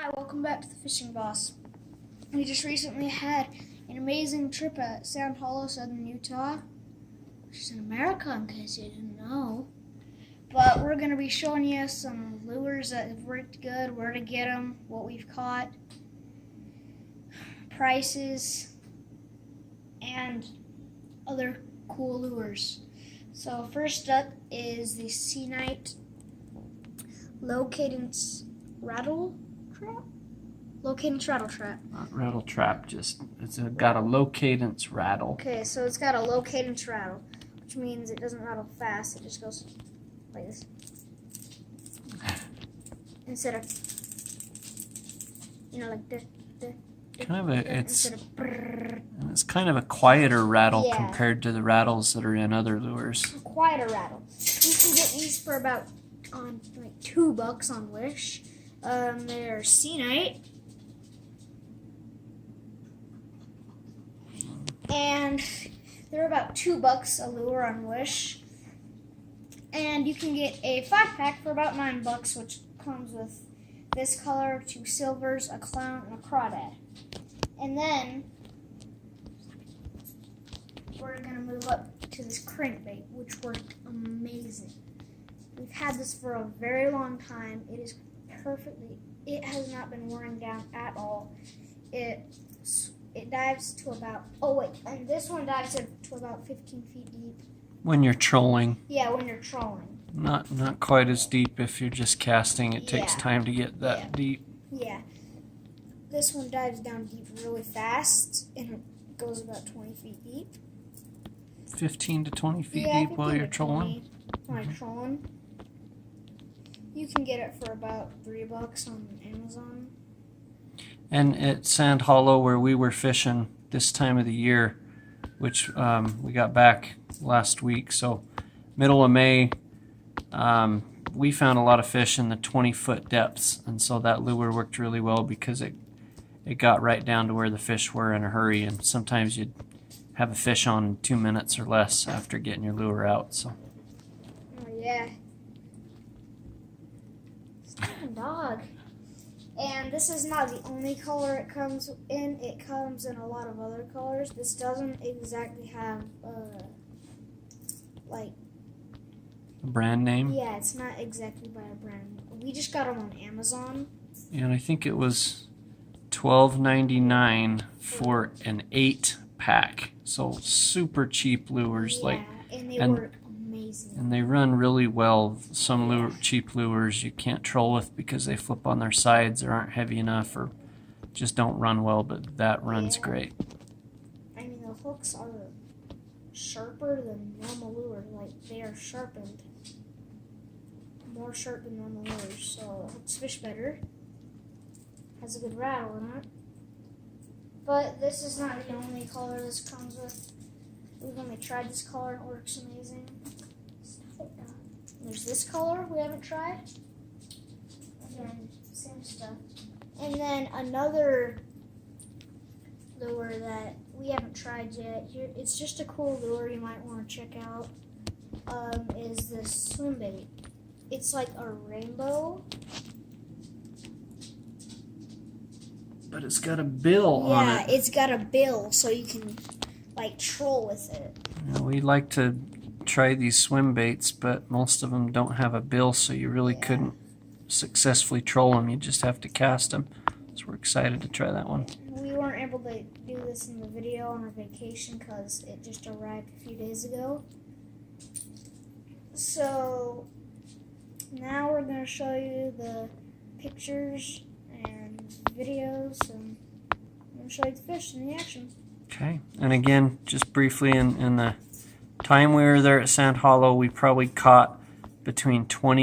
Hi, welcome back to the Fishing Boss. We just recently had an amazing trip at Sand Hollow, Southern Utah, which is in America in case you didn't know. But we're going to be showing you some lures that have worked good, where to get them, what we've caught, prices, and other cool lures. So first up is the Sea-Night Low Cadence Rattle Trap? Low cadence rattle trap. Not rattle trap, just got a low cadence rattle. Okay, so it's got a low cadence rattle, which means it doesn't rattle fast, it just goes like this. Instead of, like this. It's kind of a quieter rattle compared to the rattles that are in other lures. A quieter rattle. You can get these for about like $2 on Wish. They're Sea-Night. And they're about $2 a lure on Wish. And you can get a 5-pack for about $9, which comes with this color, 2 silvers, a clown, and a crawdad. And then we're gonna move up to this crankbait, which worked amazing. We've had this for a very long time. It is it has not been worn down at all. It dives to about, and this one dives to about 15 feet deep. When you're trolling. Yeah, when you're trolling. Not quite as deep if you're just casting. It takes time to get that deep. Yeah. This one dives down deep really fast, and it goes about 20 feet deep. 15 to 20 feet deep while you're trolling? While you're trolling. You can get it for about $3 on Amazon. And at Sand Hollow, where we were fishing this time of the year, which we got back last week, so middle of May, we found a lot of fish in the 20-foot depths, and so that lure worked really well because it got right down to where the fish were in a hurry, and sometimes you'd have a fish on in 2 minutes or less after getting your lure out. So. Oh yeah. Stinking dog. And this is not the only color it comes in. It comes in a lot of other colors. This doesn't exactly have like a brand name? Yeah, it's not exactly by a brand. We just got them on Amazon. And I think it was $12.99 for an 8-pack. So super cheap lures. Yeah, and they work amazing. And they run really well. Some cheap lures you can't troll with because they flip on their sides or aren't heavy enough or just don't run well, but that runs great. I mean, the hooks are sharper than normal lures. Like, they are sharpened. More sharp than normal lures, so it hooks fish better. Has a good rattle in it. But this is not the only color this comes with. We've only tried this color and it works amazing. There's this color we haven't tried. Again, same stuff. And then another lure that we haven't tried yet. Here, it's just a cool lure you might want to check out. Is this swim bait. It's like a rainbow. But it's got a bill on it. Yeah, it's got a bill, so you can like troll with it. We like to try these swim baits, but most of them don't have a bill, so you really couldn't successfully troll them. You just have to cast them. So we're excited to try that one. We weren't able to do this in the video on our vacation because it just arrived a few days ago. So now we're going to show you the pictures and videos, and I'm going to show you the fish and the action. Okay, and again, just briefly, in the time we were there at Sand Hollow, we probably caught between 20